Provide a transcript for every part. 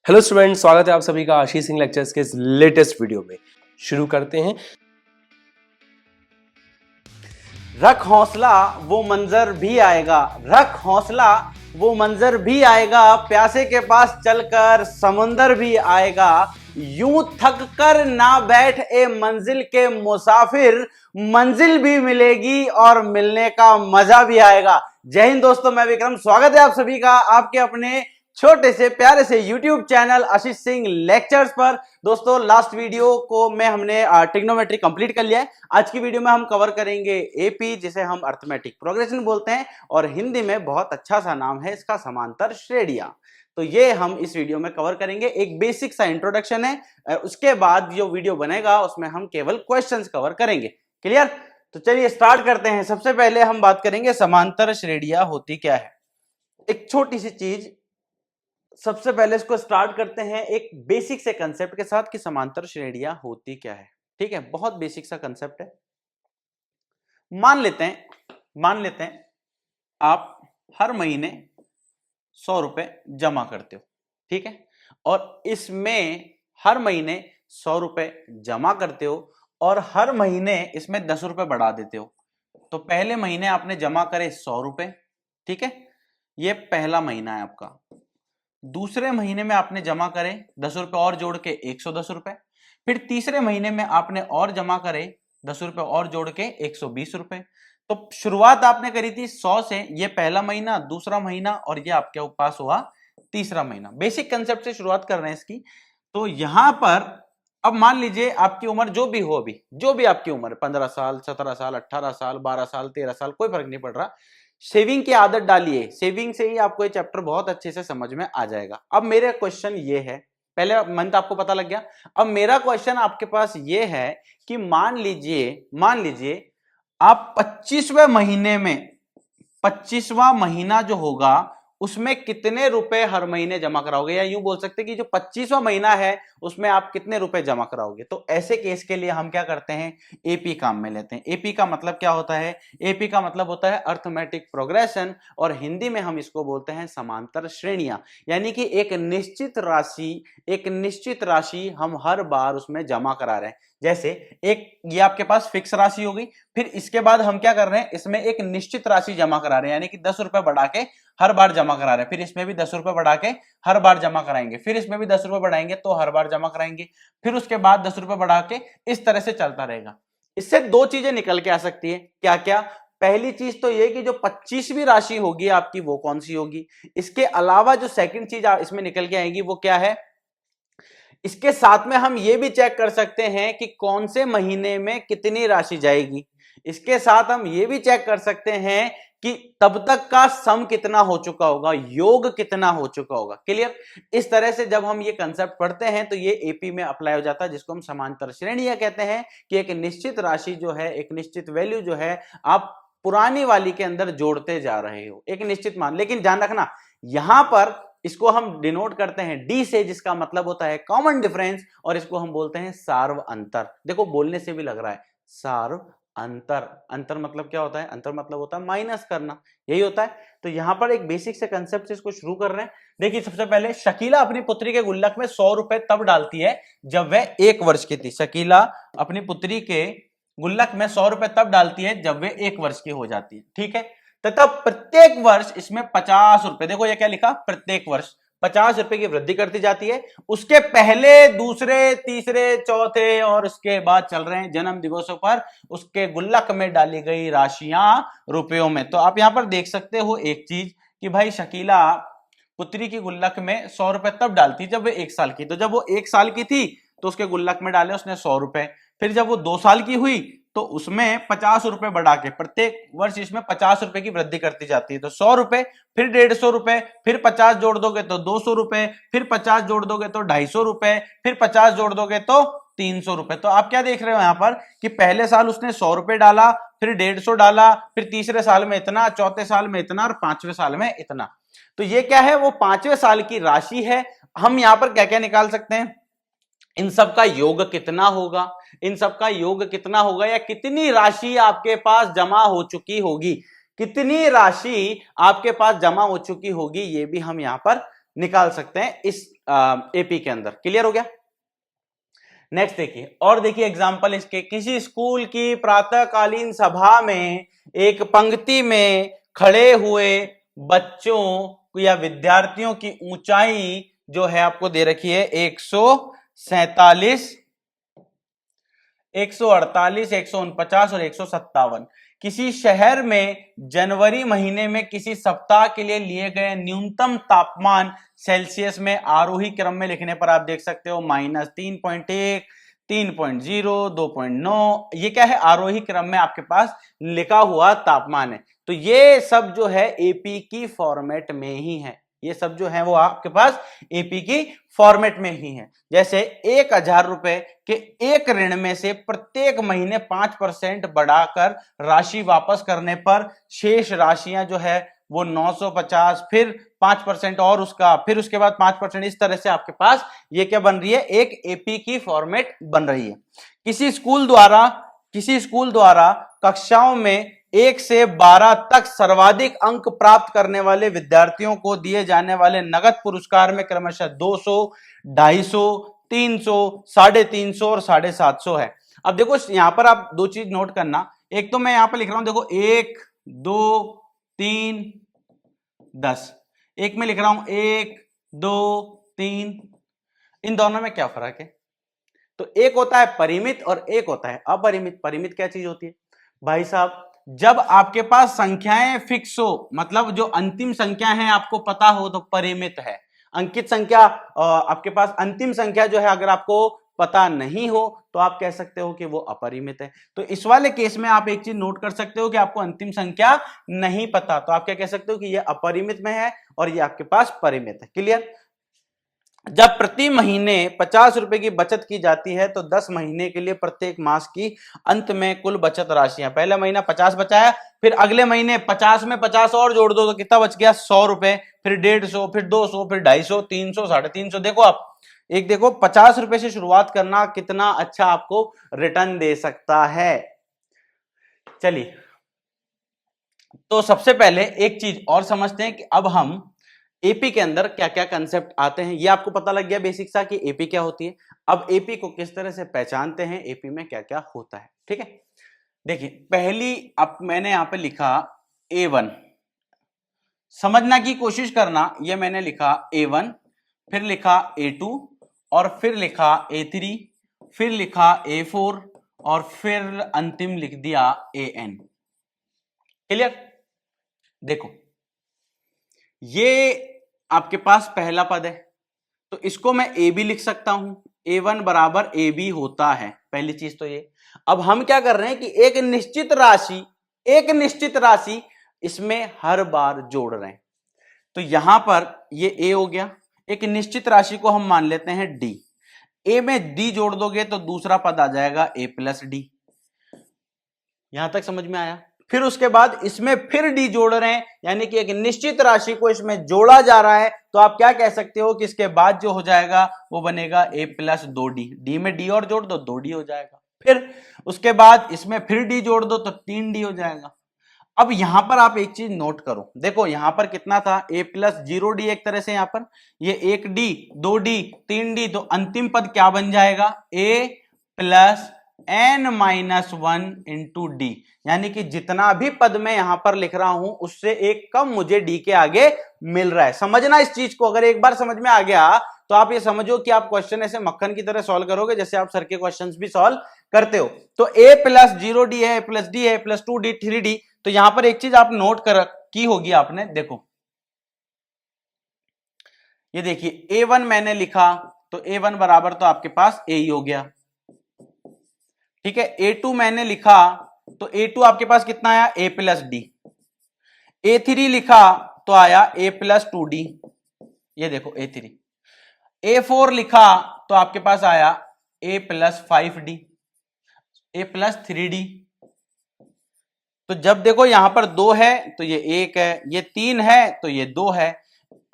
Hello student, स्वागत है आप सभी का आशीष सिंह लेक्चर्स के इस लेटेस्ट वीडियो में। शुरू करते हैं। रख हौसला वो मंजर भी आएगा, रख हौसला वो मंजर भी आएगा, प्यासे के पास चलकर समुंदर भी आएगा। यूं थक कर ना बैठ ए मंजिल के मुसाफिर, मंजिल भी मिलेगी और मिलने का मजा भी आएगा। जय हिंद दोस्तों, मैं विक्रम, स्वागत है आप सभी का आपके अपने छोटे से प्यारे से YouTube channel Ashish Singh lectures पर। दोस्तों, लास्ट वीडियो को में हमने ट्रिग्नोमेट्री कंप्लीट कर लिया है। आज की वीडियो में हम कवर करेंगे एपी, जिसे हम अर्थमेटिक प्रोग्रेशन बोलते हैं, और हिंदी में बहुत अच्छा सा नाम है इसका, समांतर श्रेणियां। तो ये हम इस वीडियो में कवर करेंगे। एक बेसिक सा इंट्रोडक्शन है, उसके बाद जो वीडियो बनेगा उसमें हम केवल क्वेश्चंस कवर करेंगे। क्लियर? तो चलिए स्टार्ट करते हैं। सबसे पहले हम बात करेंगे समांतर श्रेणियां होती क्या है। एक छोटी सी चीज, सबसे पहले इसको स्टार्ट करते हैं एक बेसिक से कंसेप्ट के साथ कि समांतर श्रेणियां होती क्या है। ठीक है, बहुत बेसिक सा कंसेप्ट है। मान लेते हैं आप हर महीने 100 रुपए जमा करते हो। ठीक है, और इसमें हर महीने 100 रुपए जमा करते हो और हर महीने इसमें 10 रुपए बढ़ा देते हो। तो पहले महीने आपने जमा करे 100 रुपए, ठीक है, ये पहला महीना है आपका। दूसरे महीने में आपने जमा करे 10 रुपए और जोड़ के 110 रुपए। फिर तीसरे महीने में आपने और जमा करे 10 रुपए और जोड़ के 120 रुपए। तो शुरुआत आपने करी थी 100 से, ये पहला महीना, दूसरा महीना, और ये आपके पास हुआ तीसरा महीना। बेसिक कंसेप्ट से शुरुआत कर रहे हैं इसकी। तो यहां पर अब मान लीजिए आपकी उम्र जो भी हो, अभी जो भी आपकी उम्र, 15 साल, 17 साल, 18 साल, 12 साल, 13 साल, कोई फर्क नहीं पड़ रहा। सेविंग की आदत डालिए, सेविंग से ही आपको ये चैप्टर बहुत अच्छे से समझ में आ जाएगा। अब मेरा क्वेश्चन ये है, पहले मंथ आपको पता लग गया। अब मेरा क्वेश्चन आपके पास ये है कि मान लीजिए आप 25वें महीने में, 25वां महीना जो होगा उसमें कितने रुपए हर महीने जमा कराओगे, या यूं बोल सकते हैं कि जो 25वां महीना है उसमें आप कितने रुपए जमा कराओगे। तो ऐसे केस के लिए हम क्या करते हैं, एपी काम में लेते हैं। एपी का मतलब क्या होता है? एपी का मतलब होता है अर्थमेटिक प्रोग्रेशन, और हिंदी में हम इसको बोलते हैं समांतर श्रेणियां। यानी कि एक निश्चित राशि हम हर बार उसमें जमा करा रहे हैं। जैसे एक ये आपके पास फिक्स राशि होगी, फिर इसके बाद हम क्या कर रहे हैं, इसमें एक निश्चित राशि जमा करा रहे हैं, यानी कि 10 रुपए बढ़ा के हर बार जमा करा रहे हैं। फिर इसमें भी 10 रुपए बढ़ा के हर बार जमा कराएंगे, फिर इसमें भी 10 रुपए बढ़ाएंगे तो हर बार जमा कराएंगे, फिर उसके बाद 10 रुपए बढ़ा के, इस तरह से चलता रहेगा। इससे दो चीजें निकल के आ सकती है। क्या क्या? पहली चीज तो ये कि जो 25वीं राशि होगी आपकी वो कौन सी होगी। इसके अलावा जो सेकंड चीज इसमें निकल के आएगी वो क्या है, इसके साथ में हम ये भी चेक कर सकते हैं कि कौन से महीने में कितनी राशि जाएगी। इसके साथ हम ये भी चेक कर सकते हैं कि तब तक का सम कितना हो चुका होगा, योग कितना हो चुका होगा। क्लियर? इस तरह से जब हम ये कंसेप्ट पढ़ते हैं तो ये एपी में अप्लाई हो जाता है, जिसको हम समांतर श्रेणियां कहते हैं कि एक निश्चित राशि जो है, एक निश्चित वैल्यू जो है, आप पुरानी वाली के अंदर जोड़ते जा रहे हो, एक निश्चित मान। लेकिन ध्यान रखना, यहां पर इसको हम डिनोट करते हैं डी से, जिसका मतलब होता है कॉमन डिफरेंस, और इसको हम बोलते हैं सार्व अंतर। देखो बोलने से भी लग रहा है, सार्व अंतर। अंतर मतलब क्या होता है? अंतर मतलब होता है माइनस करना, यही होता है। तो यहां पर एक बेसिक से कंसेप्ट से इसको शुरू कर रहे हैं। देखिए, सबसे पहले शकीला अपनी पुत्री के गुल्लक में 100 रुपए तब डालती है जब वह 1 वर्ष की थी। शकीला अपनी पुत्री के गुल्लक में 100 रुपए तब डालती है जब वे 1 वर्ष की हो जाती है। ठीक है, तथा प्रत्येक वर्ष इसमें 50 रुपए, देखो ये क्या लिखा, प्रत्येक वर्ष 50 रुपए की वृद्धि करती जाती है। उसके पहले, दूसरे, तीसरे, चौथे और उसके बाद चल रहे हैं जन्म दिवसों पर उसके गुल्लक में डाली गई राशियां रुपयों में। तो आप यहां पर देख सकते हो एक चीज कि भाई शकीला पुत्री की गुल्लक में 100 रुपए तब डालती जब वो 1 साल की। तो जब वो 1 साल की थी तो उसके गुल्लक में डाले उसने 100 रुपए। फिर जब वो 2 साल की हुई तो उसमें 50 रुपए बढ़ा के प्रत्येक वर्ष इसमें 50 रुपए की वृद्धि करती जाती है। तो 100 रुपए, फिर 150 रुपए, फिर 50 जोड़ दोगे तो 200 रुपए, फिर 50 जोड़ दोगे तो 250 रुपए, फिर 50 जोड़ दोगे तो 300 रुपए। तो आप क्या देख रहे हो यहां पर कि पहले साल उसने 100 रुपए डाला, फिर 150 डाला, फिर तीसरे साल में इतना, चौथे साल में इतना, और 5वें साल में इतना। तो ये क्या है, वो 5वें साल की राशि है। हम यहां पर क्या क्या निकाल सकते हैं, इन सब का योग कितना होगा, इन सब का योग कितना होगा, या कितनी राशि आपके पास जमा हो चुकी होगी, कितनी राशि आपके पास जमा हो चुकी होगी, ये भी हम यहां पर निकाल सकते हैं इस एपी के अंदर। क्लियर हो गया? नेक्स्ट देखिए, और देखिए एग्जांपल इसके, किसी स्कूल की प्रातःकालीन सभा में एक पंक्ति में खड़े हुए बच्चों या विद्यार्थियों की ऊंचाई जो है आपको दे रखी है 147, 148, 149 और 157। किसी शहर में जनवरी महीने में किसी सप्ताह के लिए गए न्यूनतम तापमान सेल्सियस में आरोही क्रम में लिखने पर आप देख सकते हो -3.1, 3.0, 2.9। ये क्या है? आरोही क्रम में आपके पास लिखा हुआ तापमान है। तो ये सब जो है एपी की फॉर्मेट में ही है, ये सब जो है वो आपके पास एपी की फॉर्मेट में ही है। जैसे 1000 रुपए के एक ऋण में से प्रत्येक महीने 5% बढ़ाकर राशि वापस करने पर शेष राशियां जो है वो 950, फिर 5% और उसका, फिर उसके बाद 5%, इस तरह से आपके पास ये क्या बन रही है? एक एपी की फॉर्मेट बन रही है। किसी स्कूल द्वारा कक्षाओं में 1 से 12 तक सर्वाधिक अंक प्राप्त करने वाले विद्यार्थियों को दिए जाने वाले नगद पुरस्कार में क्रमशः 200, 250, 300, 350 और 750 है। अब देखो यहां पर आप दो चीज नोट करना, एक तो मैं यहां पर लिख रहा हूं, देखो 1, 2, 3, 10, एक में लिख रहा हूं 1, 2, 3। इन दोनों में क्या फर्क है? तो एक होता है परिमित और एक होता है अपरिमित। परिमित क्या चीज होती है भाई साहब? जब आपके पास संख्याएं फिक्स हो, मतलब जो अंतिम संख्या है आपको पता हो, तो परिमित है। अंकित संख्या, आपके पास अंतिम संख्या जो है अगर आपको पता नहीं हो तो आप कह सकते हो कि वो अपरिमित है। तो इस वाले केस में आप एक चीज नोट कर सकते हो कि आपको अंतिम संख्या नहीं पता, तो आप क्या कह सकते हो कि ये अपरिमित में है और ये आपके पास परिमित है। क्लियर? जब प्रति महीने 50 रुपए की बचत की जाती है तो 10 महीने के लिए प्रत्येक मास की अंत में कुल बचत राशियां, पहला महीना 50 बचाया, फिर अगले महीने 50 में 50 और जोड़ दो तो कितना बच गया? 100 रुपए, फिर 150, फिर 200, फिर 250, 300, 350। देखो आप एक देखो 50 रुपए से शुरुआत करना कितना अच्छा आपको रिटर्न दे सकता है। चलिए, तो सबसे पहले एक चीज और समझते हैं कि अब हम एपी के अंदर क्या क्या कंसेप्ट आते हैं। ये आपको पता लग गया बेसिक सा कि एपी क्या होती है। अब एपी को किस तरह से पहचानते हैं, एपी में क्या क्या होता है। ठीक है, देखिए पहली अब मैंने यहां पे लिखा A1, समझना की कोशिश करना। ये मैंने लिखा A1, फिर लिखा A2 और फिर लिखा A3, फिर लिखा A4 और फिर अंतिम लिख दिया AN। क्लियर? देखो ये आपके पास पहला पद है तो इसको मैं ए बी लिख सकता हूं, A1 बराबर AB होता है, पहली चीज तो ये। अब हम क्या कर रहे हैं कि एक निश्चित राशि इसमें हर बार जोड़ रहे हैं। तो यहां पर ये A हो गया, एक निश्चित राशि को हम मान लेते हैं D। A में D जोड़ दोगे तो दूसरा पद आ जाएगा A प्लस D। यहां तक समझ में आया? फिर उसके बाद इसमें फिर डी जोड़ रहे हैं, यानी कि एक निश्चित राशि को इसमें जोड़ा जा रहा है, तो आप क्या कह सकते हो कि इसके बाद जो हो जाएगा वो बनेगा a प्लस 2d। डी में डी और जोड़ दो 2d हो जाएगा। फिर उसके बाद इसमें फिर डी जोड़ दो तो 3d हो जाएगा। अब यहां पर आप एक चीज नोट करो, देखो यहां पर कितना था? a प्लस 0d, एक तरह से यहां पर ये 1d, 2d, 3d, तो अंतिम पद क्या बन जाएगा? a plus n-1 into D, यानी कि जितना भी पद मैं यहां पर लिख रहा हूं उससे एक कम मुझे डी के आगे मिल रहा है। समझना इस चीज को, अगर एक बार समझ में आ गया तो आप ये समझो कि आप क्वेश्चन ऐसे मक्खन की तरह सॉल्व करोगे जैसे आप सर के क्वेश्चंस भी सॉल्व करते हो। तो a प्लस 0d है, प्लस डी है, प्लस 2d, 3d। तो यहां पर एक चीज आप नोट कर की होगी आपने, देखो ये देखिए A1 मैंने लिखा तो A1 बराबर तो आपके पास a ही हो गया। ठीक है, A2 मैंने लिखा तो A2 आपके पास कितना आया? a plus D. A3 लिखा तो आया a प्लस 2d, ये देखो A3। A4 लिखा तो आपके पास आया a plus 5d, a plus 3d। तो जब देखो यहां पर 2 है तो ये 1 है, ये 3 है तो ये 2 है।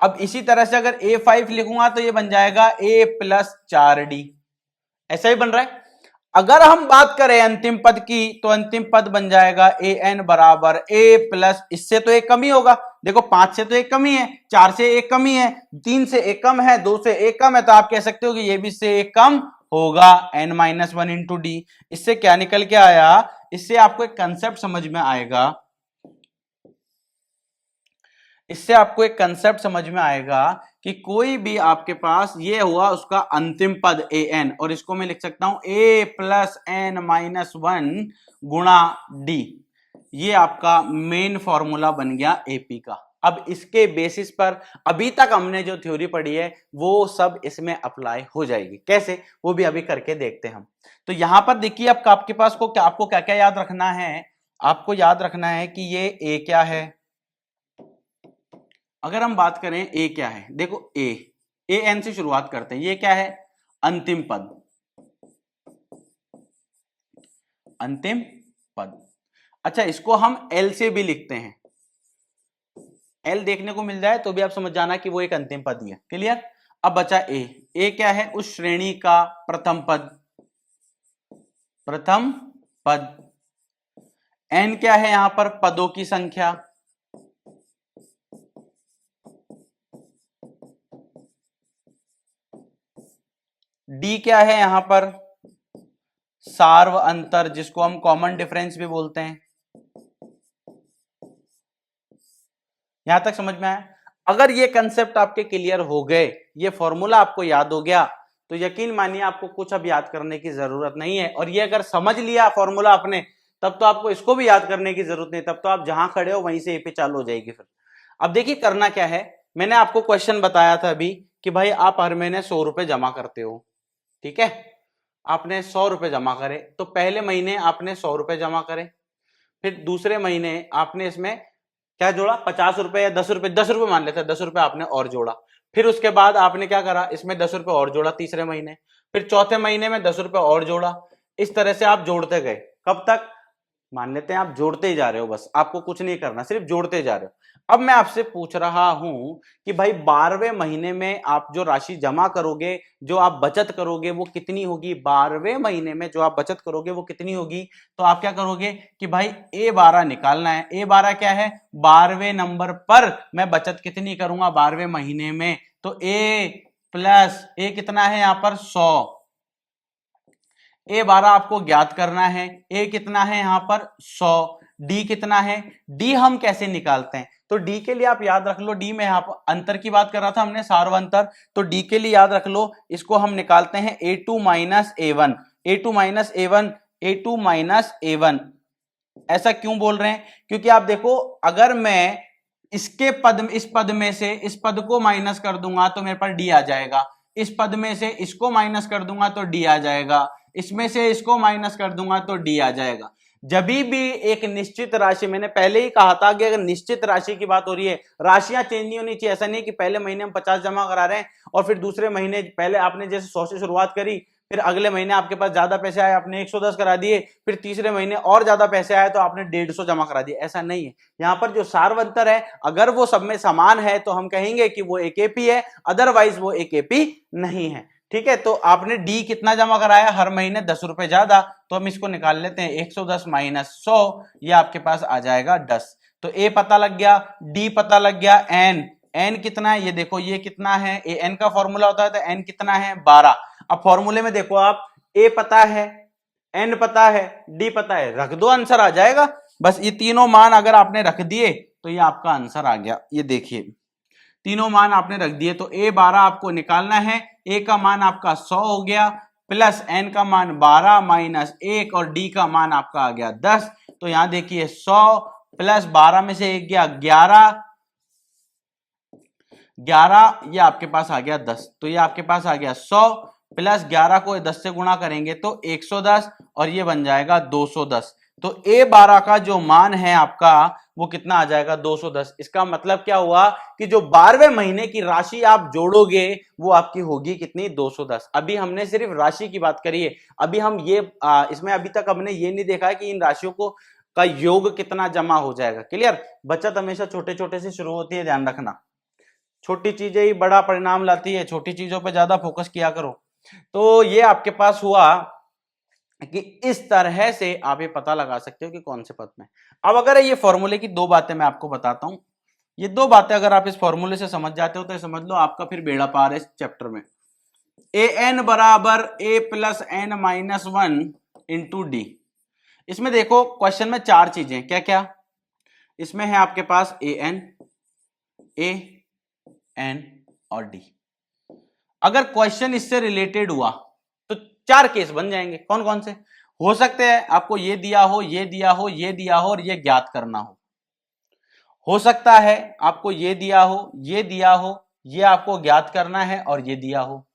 अब इसी तरह से अगर A5 लिखूंगा तो ये बन जाएगा a प्लस 4d, ऐसा ही बन रहा है। अगर हम बात करें अंतिम पद की तो अंतिम पद बन जाएगा ए एन बराबर ए प्लस, इससे तो एक कम ही होगा, देखो 5 से तो एक कम ही है, 4 से एक कम ही है, 3 से एक कम है, 2 से एक कम है, तो आप कह सकते हो कि ये भी इससे एक कम होगा, n minus one into D. इससे क्या निकल के आया, इससे आपको एक कंसेप्ट समझ में आएगा, इससे आपको एक कंसेप्ट समझ में आएगा कि कोई भी आपके पास ये हुआ उसका अंतिम पद ए एन, और इसको मैं लिख सकता हूं ए प्लस एन माइनस वन गुणा डी, ये आपका मेन फॉर्मूला बन गया एपी का। अब इसके बेसिस पर अभी तक हमने जो थ्योरी पढ़ी है वो सब इसमें अप्लाई हो जाएगी, कैसे वो भी अभी करके देखते हैं हम। तो यहां पर देखिए अब आपके पास को क्या, आपको क्या क्या याद रखना है, आपको याद रखना है कि ये ए क्या है। अगर हम बात करें ए क्या है, देखो ए एन से शुरुआत करते हैं, ये क्या है, अंतिम पद, अंतिम पद। अच्छा इसको हम एल से भी लिखते हैं, एल देखने को मिल जाए तो भी आप समझ जाना कि वो एक अंतिम पद ही है, क्लियर। अब बचा ए क्या है, उस श्रेणी का प्रथम पद, प्रथम पद। एन क्या है, यहां पर पदों की संख्या, डी क्या है, यहां पर सार्व अंतर, जिसको हम कॉमन डिफरेंस भी बोलते हैं। यहां तक समझ में आया। अगर ये कंसेप्ट आपके क्लियर हो गए, ये फॉर्मूला आपको याद हो गया, तो यकीन मानिए आपको कुछ अब याद करने की जरूरत नहीं है। और ये अगर समझ लिया फॉर्मूला आपने, तब तो आपको इसको भी याद करने की जरूरत नहीं, तब तो आप जहां खड़े हो वहीं से ये पे चालू हो जाएगी फिर। अब देखिए करना क्या है, मैंने आपको क्वेश्चन बताया था अभी कि भाई आप हर महीने 100 रुपए जमा करते हो, ठीक है, आपने 100 रुपए जमा करे, तो पहले महीने आपने 100 रुपए जमा करे, फिर दूसरे महीने आपने इसमें क्या जोड़ा, 50 रुपए या 10 रुपए, 10 रुपए मान लेते हैं, 10 रुपए आपने और जोड़ा, फिर उसके बाद आपने क्या करा, इसमें 10 रुपए और जोड़ा तीसरे महीने, फिर चौथे महीने में 10 रुपए और जोड़ा। इस तरह से आप जोड़ते गए, कब तक, मान लेते हैं आप जोड़ते ही जा रहे हो, बस आपको कुछ नहीं करना, सिर्फ जोड़ते जा रहे हो। अब मैं आपसे पूछ रहा हूं कि भाई 12वें महीने में आप जो राशि जमा करोगे, जो आप बचत करोगे वो कितनी होगी, 12वें महीने में जो आप बचत करोगे वो कितनी होगी। तो आप क्या करोगे कि भाई A12 निकालना है। A12 क्या है, 12वें नंबर पर मैं बचत कितनी करूंगा 12वें महीने में, तो A प्लस A कितना है यहां पर 100, A12 आपको ज्ञात करना है, A कितना है यहां पर 100, D कितना है, D हम कैसे निकालते हैं, तो D के लिए आप याद रख लो, D में यहां पर अंतर की बात कर रहा था हमने, सार्व अंतर, तो D के लिए याद रख लो, इसको हम निकालते हैं A2 minus A1, A2 minus A1, A2 minus A1। ऐसा क्यों बोल रहे हैं, क्योंकि आप देखो अगर मैं इसके पद, इस पद में से इस पद को माइनस कर दूंगा तो मेरे पास D आ जाएगा, इस पद में से इसको माइनस कर दूंगा तो D आ जाएगा, इसमें से इसको माइनस कर दूंगा तो D आ जाएगा। जब भी एक निश्चित राशि, मैंने पहले ही कहा था कि अगर निश्चित राशि की बात हो रही है, राशियां चेंज नहीं होनी चाहिए। ऐसा नहीं कि पहले महीने हम 50 जमा करा रहे हैं और फिर दूसरे महीने पहले आपने जैसे 100 से शुरुआत करी, फिर अगले महीने आपके पास ज्यादा पैसे आए आपने 110 करा दिए, फिर तीसरे महीने और ज्यादा पैसे आए तो आपने 150 जमा करा दिए। ऐसा नहीं है, यहाँ पर जो सार्वंतर है अगर वो सब में समान है तो हम कहेंगे कि वो एक एपी है, अदरवाइज वो एक एपी नहीं है। ठीक है, तो आपने डी कितना जमा कराया, हर महीने 10 रुपए ज्यादा, तो हम इसको निकाल लेते हैं 110 माइनस 100, ये आपके पास आ जाएगा 10। तो ए पता लग गया, डी पता लग गया, एन कितना है, ये देखो ये कितना है, एन का फॉर्मूला होता है तो एन कितना है 12। अब फॉर्मूले में देखो आप, ए पता है, एन पता है, डी पता है, रख दो आंसर आ जाएगा। बस ये तीनों मान अगर आपने रख दिए तो ये आपका आंसर आ गया। ये देखिए तीनों मान आपने रख दिए, तो A12 आपको निकालना है, A का मान आपका 100 हो गया, प्लस N का मान 12 माइनस 1 और D का मान आपका आ गया 10। तो यहां देखिए 100 प्लस 12 में से 1 गया 11, ये आपके पास आ गया 10। तो ये आपके पास आ गया 100 प्लस 11 को 10 से गुणा करेंगे तो 110 और ये बन जाएगा 210। तो A12 का जो मान है आपका वो कितना आ जाएगा 210। इसका मतलब क्या हुआ कि जो 12वें महीने की राशि आप जोड़ोगे वो आपकी होगी कितनी 210। अभी हमने सिर्फ राशि की बात करी है, अभी हम ये इसमें अभी तक हमने ये नहीं देखा कि इन राशियों को का योग कितना जमा हो जाएगा। क्लियर, बचत हमेशा छोटे छोटे से शुरू होती है, ध्यान रखना, छोटी चीजें ही बड़ा परिणाम लाती है, छोटी चीजों पर ज्यादा फोकस किया करो। तो ये आपके पास हुआ कि इस तरह से आप ये पता लगा सकते हो कि कौन से पद में। अब अगर ये फॉर्मूले की दो बातें मैं आपको बताता हूं, ये दो बातें अगर आप इस फॉर्मूले से समझ जाते हो तो समझ लो आपका फिर बेड़ा पार है इस चैप्टर में। ए एन बराबर A plus N minus one into D. इसमें देखो क्वेश्चन में चार चीजें, क्या क्या इसमें है आपके पास ए एन और डी। अगर क्वेश्चन इससे रिलेटेड हुआ तो चार केस बन जाएंगे। कौन कौन से हो सकते हैं? आपको ये दिया हो, ये दिया हो, ये दिया हो और ये ज्ञात करना हो सकता है आपको ये दिया हो, ये दिया हो, ये आपको ज्ञात करना है और ये दिया हो।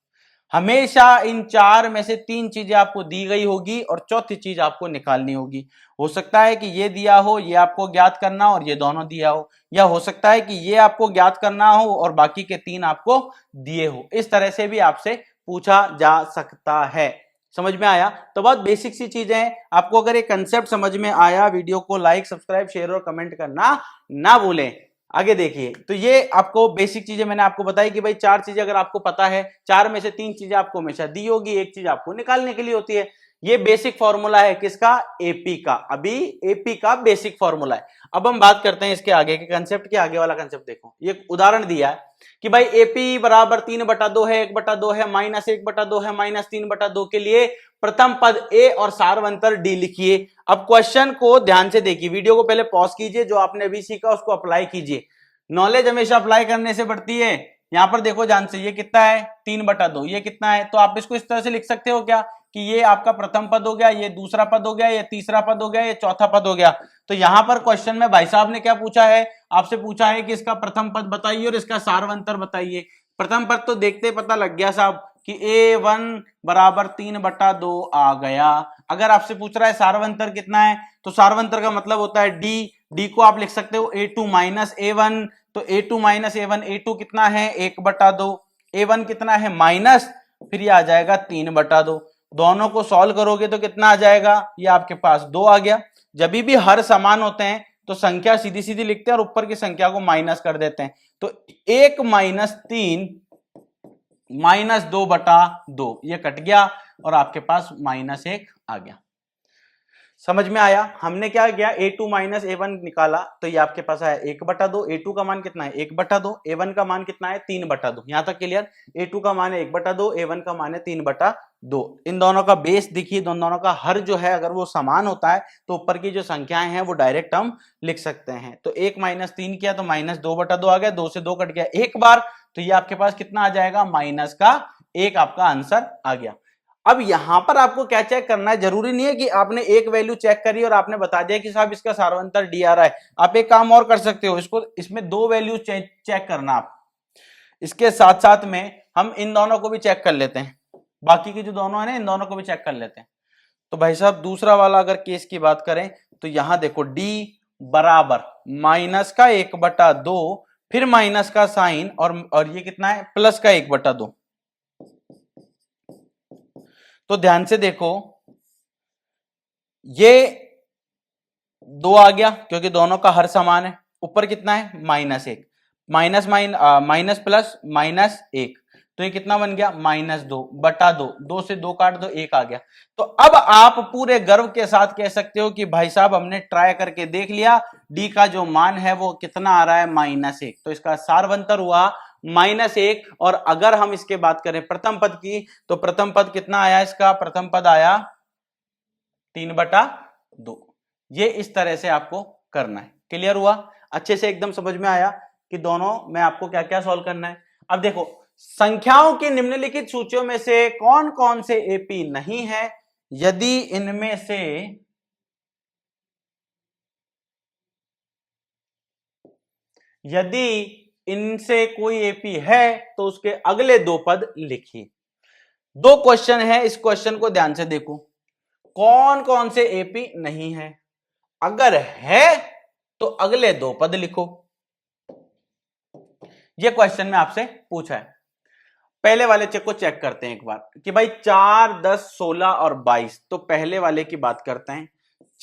हमेशा इन चार में से तीन चीजें आपको दी गई होगी और चौथी चीज आपको निकालनी होगी। हो सकता है कि ये दिया हो, ये आपको ज्ञात करना और ये दोनों दिया हो, या हो सकता है कि ये आपको ज्ञात करना हो और बाकी के तीन आपको दिए हो। इस तरह से भी आपसे पूछा जा सकता है। समझ में आया? तो बहुत बेसिक सी चीजें हैं। आपको अगर ये कंसेप्ट समझ में आया, वीडियो को लाइक, सब्सक्राइब, शेयर और कमेंट करना ना भूलें। आगे देखिए, तो ये आपको बेसिक चीजें मैंने आपको बताई कि भाई चार चीजें अगर आपको पता है, चार में से तीन चीजें आपको हमेशा दी होगी, एक चीज आपको निकालने के लिए होती है। ये बेसिक फॉर्मूला है किसका? एपी का। अभी एपी का बेसिक फॉर्मूला है। अब हम बात करते हैं इसके आगे के कंसेप्ट के। आगे वाला कंसेप्ट देखो, ये उदाहरण दिया है कि भाई एपी बराबर 3/2 है, 1/2 है, -1/2 है, -3/2 के लिए प्रथम पद ए और सारवंतर डी लिखिए। अब क्वेश्चन को ध्यान से देखिए, वीडियो को पहले पॉज कीजिए, जो आपने अभी सीखा उसको अप्लाई कीजिए। नॉलेज हमेशा अप्लाई करने से बढ़ती है। यहां पर देखो ध्यान से, ये कितना है? 3/2। ये कितना है? तो आप इसको इस तरह से लिख सकते हो क्या कि ये आपका प्रथम पद हो गया, ये दूसरा पद हो गया, ये तीसरा पद हो गया, ये चौथा पद हो गया। तो यहां पर क्वेश्चन में भाई साहब ने क्या पूछा है? आपसे पूछा है कि इसका प्रथम पद बताइए और इसका सारवंतर बताइए। प्रथम पद तो देखते पता लग गया साहब कि a1 बराबर 3/2 आ गया। अगर आपसे पूछ रहा है सारवंतर कितना है, तो सारवंतर का मतलब होता है डी को आप लिख सकते हो a2 माइनस a1। तो a2 माइनस a1, a2 कितना है? 1/2। a1 कितना है? माइनस, फिर ये आ जाएगा 3/2। दोनों को सॉल्व करोगे तो कितना आ जाएगा? ये आपके पास 2 आ गया। जब भी हर समान होते हैं तो संख्या सीधी सीधी लिखते हैं और ऊपर की संख्या को माइनस कर देते हैं। तो 1 माइनस 3 -2/2, ये कट गया और आपके पास -1 आ गया। समझ में आया? हमने क्या किया? a2 माइनस a1 निकाला तो ये आपके पास आया 1/2। a2 का मान कितना है? 1/2। a1 का मान कितना है? 3/2। यहां तक क्लियर? a2 का मान है 1/2, a1 का मान है 3/2। इन दोनों का बेस देखिए, दोनों का हर जो है अगर वो समान होता है तो ऊपर की जो संख्याएं हैं वो डायरेक्ट हम लिख सकते हैं। तो 1 माइनस 3 किया तो -2/2 आ गया, 2 से 2 कट गया एक बार, तो ये आपके पास कितना आ जाएगा? -1 आपका आंसर आ गया। अब यहां पर आपको क्या चेक करना है? जरूरी नहीं है कि आपने एक वैल्यू चेक करी और आपने बता दिया कि साहब इसका सारवंतर डी आ रहा है। आप एक काम और कर सकते हो, इसमें दो वैल्यू चेक करना आप। इसके साथ साथ में हम इन दोनों को भी चेक कर लेते हैं, बाकी के जो दोनों है ना, इन दोनों को भी चेक कर लेते हैं। तो भाई साहब दूसरा वाला अगर केस की बात करें तो यहां देखो डी बराबर -1/2, फिर माइनस का साइन और ये कितना है? +1/2। तो ध्यान से देखो, ये 2 आ गया क्योंकि दोनों का हर समान है। ऊपर कितना है? -1, माइनस प्लस -1, तो ये कितना बन गया? -2/2। 2 से 2 काट दो, 1 आ गया। तो अब आप पूरे गर्व के साथ कह सकते हो कि भाई साहब हमने ट्राई करके देख लिया, डी का जो मान है वो कितना आ रहा है? -1। तो इसका सारवंतर हुआ -1। और अगर हम इसके बात करें प्रथम पद की, तो प्रथम पद कितना आया? इसका प्रथम पद आया 3/2। ये इस तरह से आपको करना है। क्लियर हुआ? अच्छे से एकदम समझ में आया कि दोनों में आपको क्या क्या सॉल्व करना है। अब देखो, संख्याओं की निम्नलिखित सूचियों में से कौन कौन से एपी नहीं है? यदि इनसे कोई एपी है तो उसके अगले दो पद लिखिए। दो क्वेश्चन है, इस क्वेश्चन को ध्यान से देखो। कौन कौन से एपी नहीं है? अगर है तो अगले दो पद लिखो। यह क्वेश्चन में आपसे पूछा है। पहले वाले चेक को चेक करते हैं एक बार कि भाई 4, 10, 16 और 22। तो पहले वाले की बात करते हैं।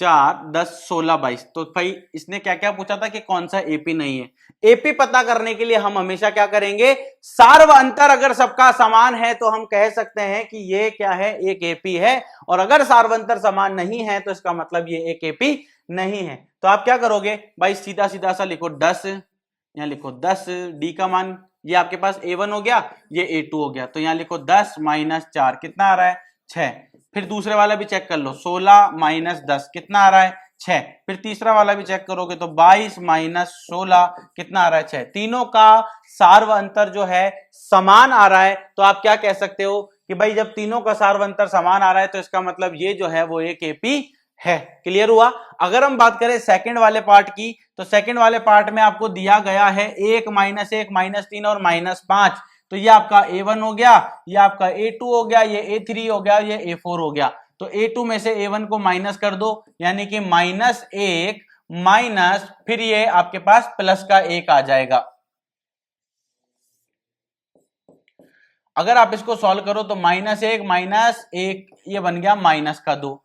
4, 10, 16, 22। तो भाई इसने क्या क्या पूछा था कि कौन सा एपी नहीं है। एपी पता करने के लिए हम हमेशा क्या करेंगे, सार व अंतर अगर सबका समान है तो हम कह सकते हैं कि ये क्या है, एक एपी है। और अगर सार व अंतर समान नहीं है तो इसका मतलब ये एक एपी नहीं है। तो आप क्या करोगे भाई, सीधा सीधा सा लिखो 10, यहां लिखो 10, डी का मान ये आपके पास A1 हो गया, ये A2 हो गया। तो यहां लिखो 10 माइनस 4 कितना आ रहा है, 6। फिर दूसरे वाला भी चेक कर लो, 16 माइनस 10 कितना आ रहा है, 6। फिर तीसरा वाला भी चेक करोगे तो 22 माइनस 16 कितना आ रहा है, 6। तीनों का सार व अंतर जो है समान आ रहा है। तो आप क्या कह सकते हो कि भाई जब तीनों का सार व अंतर समान आ रहा है तो इसका मतलब ये जो है वो एक एपी है। क्लियर हुआ। अगर हम बात करें सेकंड वाले पार्ट की, तो सेकंड वाले पार्ट में आपको दिया गया है 1 माइनस 1 माइनस 3 और माइनस 5। तो ये आपका A1 हो गया, ये आपका A2 हो गया, ये A3 हो गया, ये A4 हो गया। तो A2 में से A1 को माइनस कर दो, यानी कि -1 माइनस फिर ये आपके पास प्लस का 1 आ जाएगा। अगर आप इसको सॉल्व करो तो -1 माइनस 1 ये बन गया -2।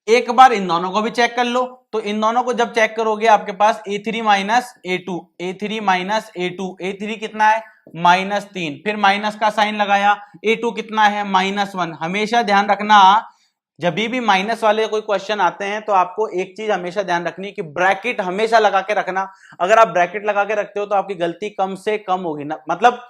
एक बार इन दोनों को भी चेक कर लो। तो इन दोनों को जब चेक करोगे आपके पास A3 minus A2, A3 minus A2, A3 कितना है -3, फिर माइनस का साइन लगाया, A2 कितना है -1। हमेशा ध्यान रखना जब भी माइनस वाले कोई क्वेश्चन आते हैं तो आपको एक चीज हमेशा ध्यान रखनी कि ब्रैकेट हमेशा लगा के रखना। अगर आप ब्रैकेट लगा के रखते हो तो आपकी गलती कम से कम होगी ना, मतलब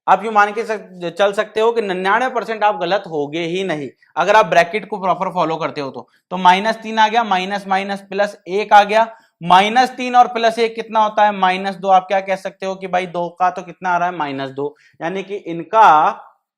आप यू मान के चल सकते हो कि 99% आप गलत होगे ही नहीं अगर आप ब्रैकेट को प्रॉपर फॉलो करते हो। तो -3 आ गया, माइनस माइनस प्लस 1 आ गया। -3 और प्लस 1 कितना होता है, -2। आप क्या कह सकते हो कि भाई 2 का तो कितना आ रहा है, -2। यानी कि इनका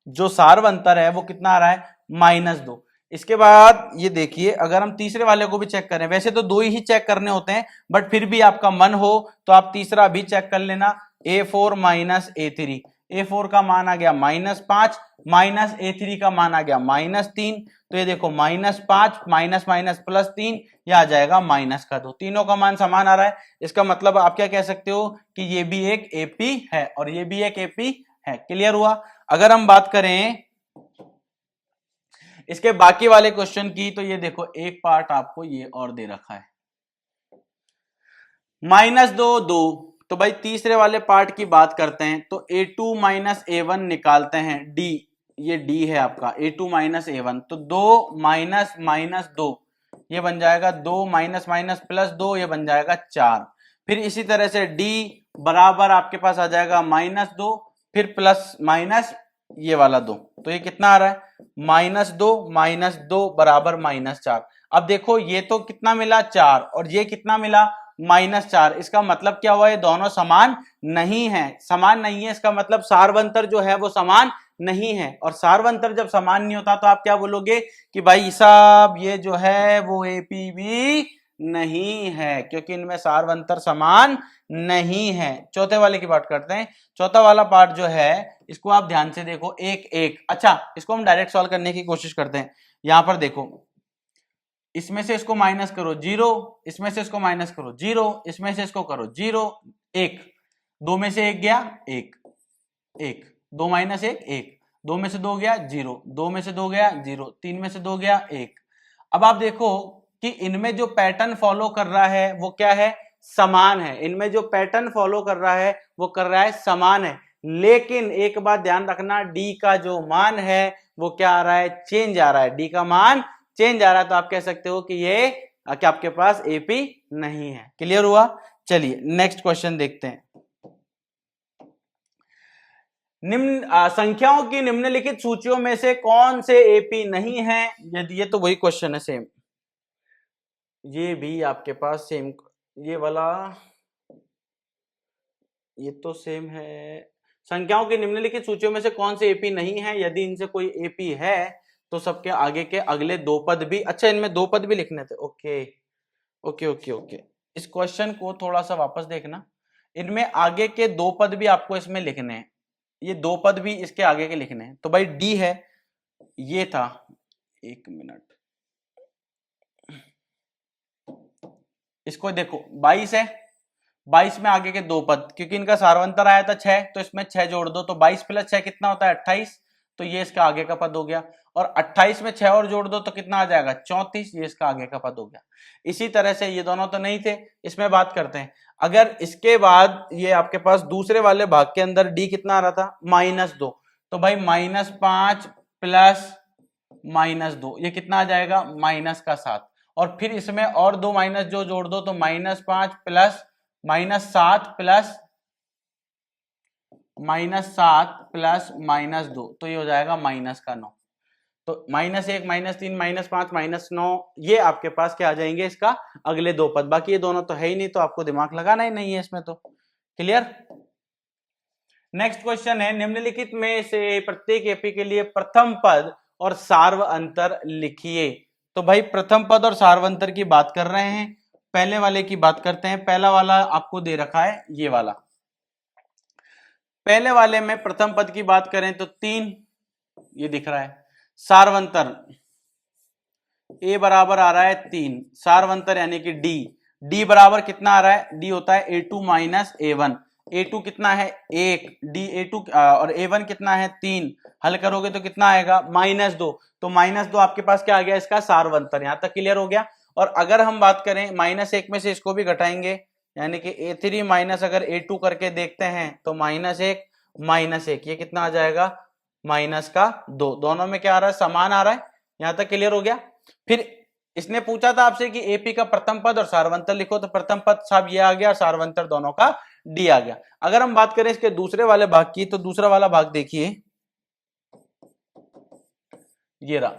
जो सार अंतर है वो कितना आ रहा है, -2। इसके बाद ये देखिए, अगर हम तीसरे वाले को भी चेक करें, वैसे तो 2 ही चेक करने होते हैं, बट फिर भी आपका मन हो तो आप तीसरा भी चेक कर लेना। A4 माइनस A3, A4 का मान आ गया -5, माइनस A3 का मान आ गया -3। तो ये देखो -5 माइनस माइनस +3, ये आ जाएगा -2। तीनों का मान समान आ रहा है। इसका मतलब आप क्या कह सकते हो कि ये भी एक एपी है और ये भी एक एपी है। क्लियर हुआ। अगर हम बात करें इसके बाकी वाले क्वेश्चन की, तो ये देखो एक पार्ट आपको ये और दे रखा है -2, 2। तो भाई तीसरे वाले पार्ट की बात करते हैं तो A2 माइनस A1 निकालते हैं, D, ये D है आपका A2 माइनस A1। तो 2 माइनस माइनस 2 ये बन जाएगा 2 माइनस माइनस प्लस 2, ये बन जाएगा 4। फिर इसी तरह से D बराबर आपके पास आ जाएगा -2, फिर प्लस माइनस ये वाला 2। तो ये कितना आ रहा है, -2 बराबर -4। अब देखो ये तो कितना मिला 4 और ये कितना मिला -4। इसका मतलब क्या हुआ, ये दोनों समान नहीं है। समान नहीं है इसका मतलब सारवंतर जो है वो समान नहीं है। और सारवंतर जब समान नहीं होता तो आप क्या बोलोगे कि भाई साहब ये जो है वो एपीबी नहीं है, क्योंकि इनमें सारवंतर समान नहीं है। चौथे वाले की बात करते हैं। चौथा वाला पार्ट जो है इसको आप ध्यान से देखो, 1 1। अच्छा, इसको हम डायरेक्ट सॉल्व करने की कोशिश करते हैं। यहां पर देखो, इसमें से इसको माइनस करो 0, इसमें से इसको माइनस करो 0, इसमें से इसको करो 0 1। 2 में से 1 गया 1 1, 2 माइनस 1 1, 2 में से 2 गया 0, 2 में से 2 गया 0, 3 में से 2 गया 1। अब आप देखो कि इनमें जो पैटर्न फॉलो कर रहा है वो क्या है, समान है। इनमें जो पैटर्न फॉलो कर रहा है वो कर रहा है समान है। लेकिन एक बात ध्यान रखना, डी का जो मान है वो क्या आ रहा है, चेंज आ रहा है। डी का मान चेंज आ रहा है। तो आप कह सकते हो कि ये क्या आपके पास एपी नहीं है। क्लियर हुआ। चलिए नेक्स्ट क्वेश्चन देखते हैं। निम्न संख्याओं की निम्नलिखित सूचियों में से कौन से एपी नहीं है। यदि ये तो वही क्वेश्चन है सेम, ये भी आपके पास सेम, ये वाला ये तो सेम है। संख्याओं की निम्नलिखित सूचियों में से कौन से एपी नहीं है, यदि इनसे कोई एपी है तो सबके आगे के अगले 2 पद भी, अच्छा इनमें 2 पद भी लिखने थे। ओके ओके ओके ओके, इस क्वेश्चन को थोड़ा सा वापस देखना। इनमें आगे के 2 पद भी आपको इसमें लिखने हैं, ये 2 पद भी इसके आगे के लिखने हैं। तो भाई डी है, ये था, 1 मिनट, इसको देखो 22 है, 22 में आगे के 2 पद, क्योंकि इनका सारवंतर आया था 6, तो इसमें 6 जोड़ दो, तो 22 + 6 कितना होता है 28। तो ये इसका आगे का पद हो गया। और 28 में 6 और जोड़ दो तो कितना आ जाएगा 34, ये इसका आगे का पद हो गया। इसी तरह से ये दोनों तो नहीं थे, इसमें बात करते हैं। अगर इसके बाद ये आपके पास दूसरे वाले भाग के अंदर डी कितना आ रहा था -2, तो भाई -5 प्लस -2 ये कितना आ जाएगा -7। और फिर इसमें और 2 माइनस जो जोड़ दो तो -5 प्लस -7 प्लस -2 तो ये हो जाएगा -9। तो -1 -3 -5 -9 ये आपके पास क्या आ जाएंगे इसका अगले दो पद। बाकी ये दोनों तो है ही नहीं, तो आपको दिमाग लगाना ही नहीं है इसमें। तो क्लियर। नेक्स्ट क्वेश्चन है, निम्नलिखित में से प्रत्येक एपी के लिए प्रथम पद और सार्वअंतर लिखिए। तो भाई प्रथम पद और सार्वअंतर की बात कर रहे हैं। पहले वाले की बात करते हैं। पहला वाला आपको दे रखा है ये वाला। पहले वाले में प्रथम पद की बात करें तो 3 ये दिख रहा है। सार्वंतर a बराबर आ रहा है 3, सार्वंतर यानी कि d बराबर कितना आ रहा है, d होता है a2 माइनस a1। a2 कितना है 1, d a2 और a1 कितना है 3। हल करोगे तो कितना आएगा -2। तो -2 आपके पास क्या आ गया इसका सार्वंतर। यहां तक क्लियर हो गया। और अगर हम बात करें -1 में से इसको भी घटाएंगे यानी कि a3 माइनस अगर a2 करके देखते हैं तो -1 ये कितना आ जाएगा -2। दोनों में क्या आ रहा है समान आ रहा है। यहां तक क्लियर हो गया। फिर इसने पूछा था आपसे कि एपी का प्रथम पद और सार्वंतर लिखो, तो प्रथम पद साहब ये आ गया, सार्वंतर दोनों का डी आ गया। अगर हम बात करें इसके दूसरे वाले भाग की तो दूसरा वाला भाग देखिए ये रहा।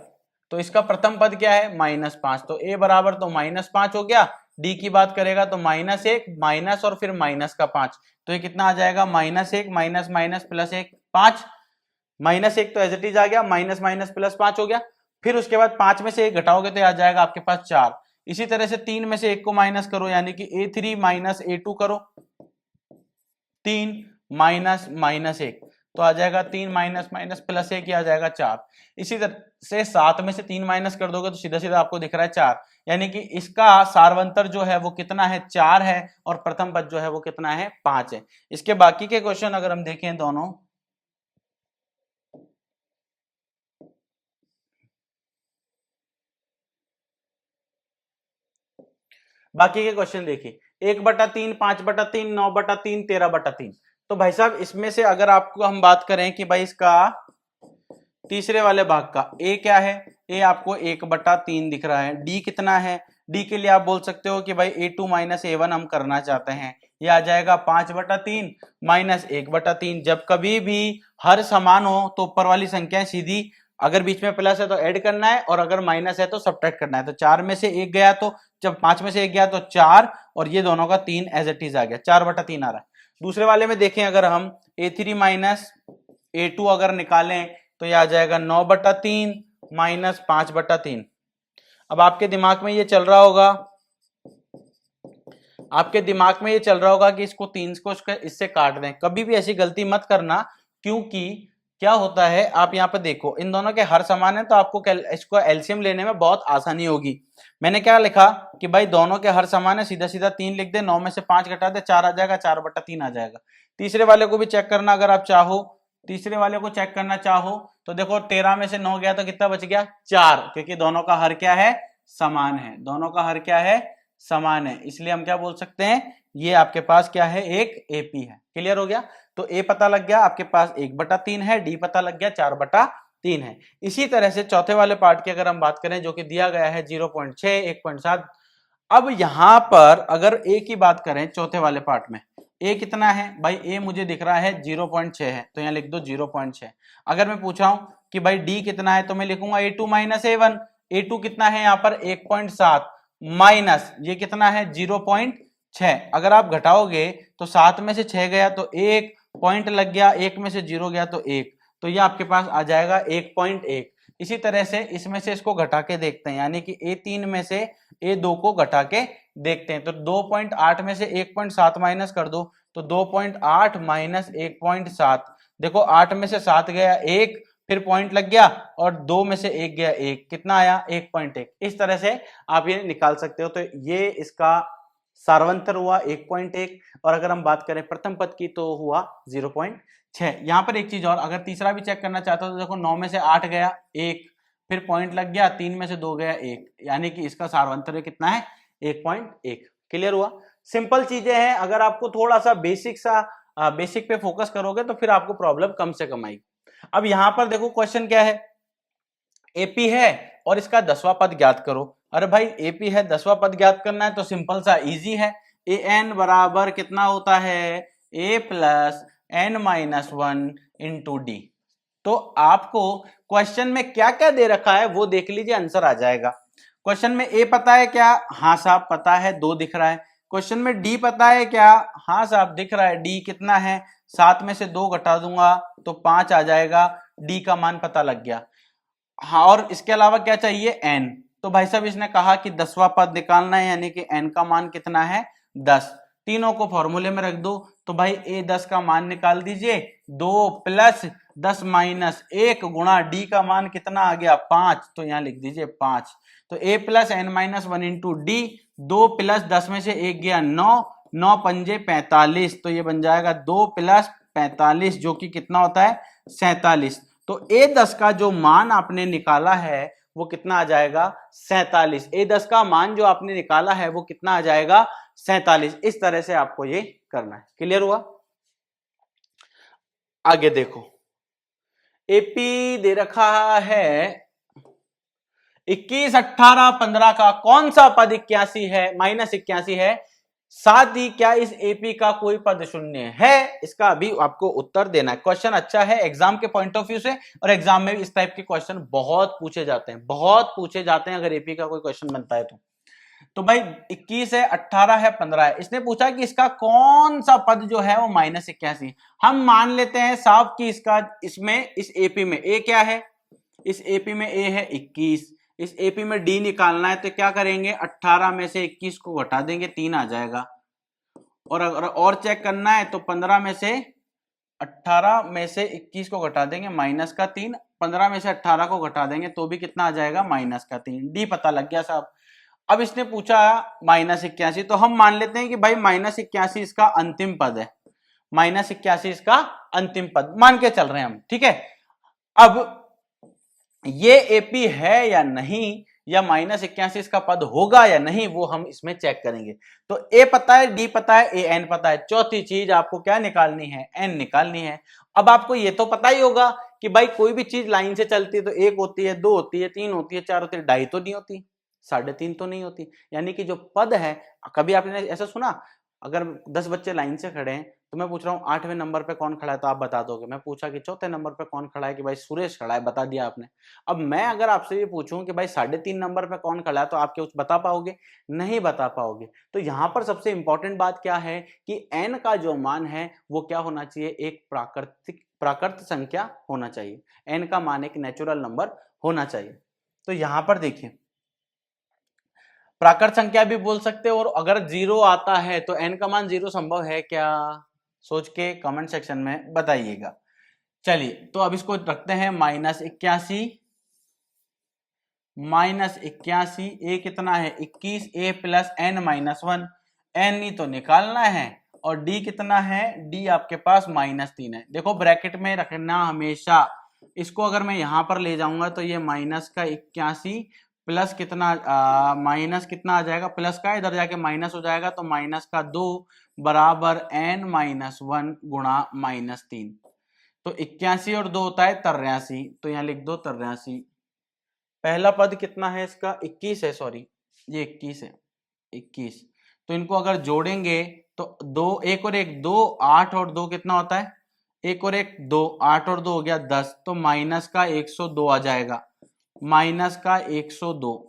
तो इसका प्रथम पद क्या है -5, तो a बराबर तो -5 हो गया। d की बात करेगा तो -1 माइनस और फिर माइनस का 5, तो ये कितना आ जाएगा -1 माइनस माइनस प्लस 1 5। -1 तो एज इट इज आ गया, माइनस माइनस प्लस 5 हो गया। फिर उसके बाद 5 में से 1 घटाओगे तो आ जाएगा आपके पास 4। इसी तरह से 3 में से 1 को माइनस करो यानी कि a3 माइनस a2 करो, 3 माइनस -1 तो आ जाएगा 3 माइनस माइनस प्लस 1 आ जाएगा 4। इसी तरह से 7 में से 3 माइनस कर दोगे तो सीधा सीधा आपको दिख रहा है 4, यानी कि इसका सार्वंतर जो है वो कितना है 4 है और प्रथम पद जो है वो कितना है 5 है। इसके बाकी के क्वेश्चन अगर हम देखें दोनों, बाकी के क्वेश्चन देखिए 1/3 5/3 9/3 13/3। तो भाई साहब इसमें से अगर आपको हम बात करें कि भाई इसका तीसरे वाले भाग का a क्या है, a आपको 1/3 दिख रहा है। d कितना है, d के लिए आप बोल सकते हो कि भाई a2 माइनस a1 हम करना चाहते हैं, ये आ जाएगा 5/3 माइनस 1/3। जब कभी भी हर समान हो तो ऊपर वाली संख्या सीधी, अगर बीच में प्लस है तो ऐड करना है और अगर माइनस है तो सब्ट्रैक्ट करना है। तो 4 में से 1 गया तो जब 5 में से 1 गया तो 4 और ये दोनों का 3 एज इट इज आ गया, 4/3 आ रहा है। दूसरे वाले में देखें अगर हम a3 माइनस a2 अगर निकालें तो ये आ जाएगा 9/3 माइनस 5/3। अब आपके दिमाग में ये चल रहा होगा, आपके दिमाग में ये चल रहा होगा कि इसको 3 को इससे काट दें। कभी भी ऐसी गलती मत करना, क्योंकि क्या होता है आप यहाँ पे देखो इन दोनों के हर समान है तो आपको इसको एलसीएम लेने में बहुत आसानी होगी। मैंने क्या लिखा कि भाई दोनों के हर समान है, सीधा सीधा 3 लिख दे, 9 में से 5 घटा दे 4 आ जाएगा, 4/3 आ जाएगा। तीसरे वाले को भी चेक करना अगर आप चाहो, तीसरे वाले को चेक करना चाहो तो देखो 13 में से 9 गया तो कितना बच गया 4, क्योंकि दोनों का हर क्या है समान है, दोनों का हर क्या है समान है, इसलिए हम क्या बोल सकते हैं ये आपके पास क्या है एक एपी है। क्लियर हो गया। तो ए पता लग गया आपके पास 1/3 है, डी पता लग गया 4/3 है। इसी तरह से चौथे वाले पार्ट की अगर हम बात करें जो कि दिया गया है 0.6 1.7। अब यहां पर अगर ए की बात करें चौथे वाले पार्ट में, ए कितना है भाई, ए मुझे दिख रहा है 0.6 है तो यहां लिख दो 0.6। अगर मैं पूछा हूं कि भाई डी कितना है तो मैं लिखूंगा a2 माइनस a1। a2 कितना है यहाँ पर 1.7 माइनस ये कितना है 0.6। अगर आप घटाओगे तो 7 में से 6 गया तो 1 पॉइंट लग गया, 1 में से 0 गया तो 1, तो ये आपके पास आ जाएगा 1.1। इसी तरह से इसमें से इसको घटा के देखते हैं, यानी कि a3 में से a2 को घटा के देखते हैं। तो 2.8 में से 1.7 माइनस कर दो तो 2.8 माइनस 1.7, देखो 8 में से 7 गया 1, फिर पॉइंट लग गया और 2 में से 1 गया 1, कितना आया 1.1। इस तरह से आप ये निकाल सकते हो। तो ये इसका सार्वंतर हुआ 1.1, और अगर हम बात करें प्रथम पद की तो हुआ 0.6। यहाँ पर एक चीज और, अगर तीसरा भी चेक करना चाहते हो तो देखो 9 में से 8 गया 1, फिर पॉइंट लग गया, 3 में से 2 गया 1, यानी कि इसका सार्वंतर कितना है 1.1। क्लियर हुआ? सिंपल चीजें हैं, अगर आपको थोड़ा सा बेसिक पे फोकस करोगे तो फिर आपको प्रॉब्लम कम से कम आएगी। अब यहां पर देखो क्वेश्चन क्या है, एपी है और इसका 10वां पद ज्ञात करो। अरे भाई एपी है, 10वां पद ज्ञात करना है तो सिंपल सा इजी है, ए एन बराबर कितना होता है A plus N minus 1 into D. तो आपको क्वेश्चन में क्या क्या दे रखा है वो देख लीजिए, आंसर आ जाएगा। क्वेश्चन में ए पता है क्या? हाँ साहब पता है, 2 दिख रहा है। क्वेश्चन में डी पता है क्या? हाँ साहब दिख रहा है, डी कितना है, 7 में से 2 घटा दूंगा तो 5 आ जाएगा, डी का मान पता लग गया। हाँ, और इसके अलावा क्या चाहिए? एन। तो भाई साहब इसने कहा कि 10वां पद निकालना है, यानी कि एन का मान कितना है 10। तीनों को फॉर्मूले में रख दो, तो भाई ए 10 का मान निकाल दीजिए, 2 प्लस 10 माइनस 1 गुणा डी का मान कितना आ गया 5, तो यहां लिख दीजिए 5। तो A plus N minus 1 into D, 2 plus 10 में से 1 गया 9, 9 पंजे 45, तो ये बन जाएगा 2 प्लस 45 जो कि कितना होता है 47। तो ए 10 का जो मान आपने निकाला है वो कितना आ जाएगा 47। ए 10 का मान जो आपने निकाला है वो कितना आ जाएगा 47। इस तरह से आपको ये करना है। क्लियर हुआ? आगे देखो, एपी दे रखा है 21, 18, 15 का कौन सा पद 81 है, -81 है। साथ ही क्या इस एपी का कोई पद शून्य है? इसका अभी आपको उत्तर देना है। क्वेश्चन अच्छा है एग्जाम के पॉइंट ऑफ व्यू से, और एग्जाम में भी इस टाइप के क्वेश्चन बहुत पूछे जाते हैं, बहुत पूछे जाते हैं अगर एपी का कोई क्वेश्चन बनता है तो भाई 21 है, 18 है, 15 है। इसने पूछा कि इसका कौन सा पद जो है वो -81। हम मान लेते हैं साहब कि इसका इस एपी में ए क्या है, इस एपी में ए है 21, इस एपी में डी निकालना है तो क्या करेंगे 18 में से 21 को घटा देंगे 3 आ जाएगा। और अगर और चेक करना है तो 15 में से 18 में से 21 को घटा देंगे -3, 15 में से 18 को घटा देंगे तो भी कितना आ जाएगा -3। डी पता लग गया साहब। अब इसने पूछा -81, तो हम मान लेते हैं कि भाई -81 इसका अंतिम पद है, -81 इसका अंतिम पद मान के चल रहे हैं हम, ठीक है। अब ये एपी है या नहीं, या -81 इसका पद होगा या नहीं, वो हम इसमें चेक करेंगे। तो ए पता है, डी पता है, ए एन पता है, चौथी चीज आपको क्या निकालनी है, एन निकालनी है। अब आपको ये तो पता ही होगा कि भाई कोई भी चीज लाइन से चलती है तो 1 होती है, 2 होती है, 3 होती है, 4 होती है, 2.5 तो नहीं होती, 3.5 तो नहीं होती। यानी कि जो पद है, कभी आपने ऐसा सुना अगर 10 बच्चे लाइन से खड़े हैं तो मैं पूछ रहा हूँ 8वें नंबर पे कौन खड़ा है तो आप बता दोगे, मैं पूछा कि 4थे नंबर पे कौन खड़ा है कि भाई सुरेश खड़ा है, बता दिया आपने। अब मैं अगर आपसे ये पूछूं कि भाई 3.5 नंबर पे कौन खड़ा है तो आप क्या बता पाओगे? नहीं बता पाओगे। तो यहाँ पर सबसे इंपॉर्टेंट बात क्या है कि एन का जो मान है वो क्या होना चाहिए, एक प्राकृत संख्या होना चाहिए। एन का मान एक नेचुरल नंबर होना चाहिए। तो यहां पर देखिए प्राकृत संख्या भी बोल सकते हो, और अगर 0 आता है तो n का मान 0 संभव है क्या? सोच के कमेंट सेक्शन में बताइएगा। चलिए तो अब इसको रखते हैं -81, ए कितना है 21, ए प्लस n माइनस 1, n ही तो निकालना है, और d कितना है, d आपके पास -3 है। देखो ब्रैकेट में रखना हमेशा, इसको अगर मैं यहां पर ले जाऊंगा तो ये -81 प्लस कितना माइनस कितना आ जाएगा, प्लस का इधर जाके माइनस हो जाएगा, तो -2 बराबर n माइनस 1 गुणा -3। तो 81 और 2 होता है 83, तो यहां लिख दो 83। पहला पद कितना है इसका 21 है, सॉरी ये 21 है, 21। तो इनको अगर जोड़ेंगे तो 2, 1 और 1 2, 8 और 2 कितना होता है, 1 और 1 2, 8 और 2 हो गया 10, तो -102 आ जाएगा, -102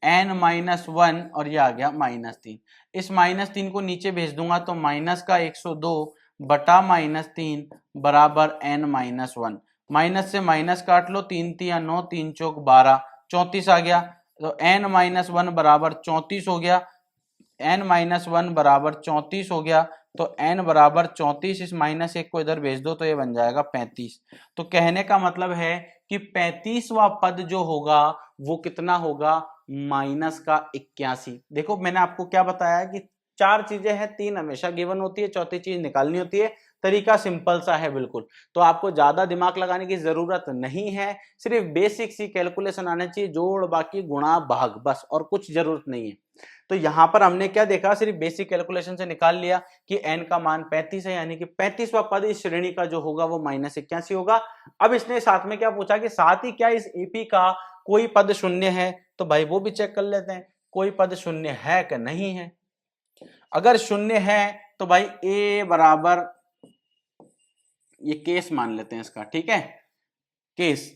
n-1 और ये आ गया -3। इस -3 को नीचे भेज दूंगा तो -102 बटा -3 बराबर n-1। माइनस से माइनस काट लो, 3 3 9, 3 चौक 12, 34 आ गया। तो n-1 बराबर 34 हो गया, n-1 बराबर 34 हो गया। तो n बराबर 34, इस -1 को इधर भेज दो तो ये बन जाएगा 35। तो कहने का मतलब है कि 35वां पद जो होगा वो कितना होगा, माइनस का 81। देखो मैंने आपको क्या बताया कि 4 चीजें हैं, 3 हमेशा गिवन होती है, चौथी चीज निकालनी होती है। तरीका सिंपल सा है बिल्कुल, तो आपको ज्यादा दिमाग लगाने की जरूरत नहीं है, सिर्फ बेसिक सी कैलकुलेशन आना चाहिए, जोड़ बाकी गुणा भाग, बस और कुछ जरूरत नहीं है। तो यहां पर हमने क्या देखा, सिर्फ बेसिक कैलकुलेशन से निकाल लिया कि n का मान 35 है, यानी कि 35वां पद इस श्रेणी का जो होगा वो -81 होगा। अब इसने साथ में क्या पूछा कि साथ ही क्या इस एपी का कोई पद शून्य है, तो भाई वो भी चेक कर लेते हैं, कोई पद शून्य है कि नहीं है। अगर शून्य है तो भाई a बराबर, ये केस मान लेते हैं इसका, ठीक है, केस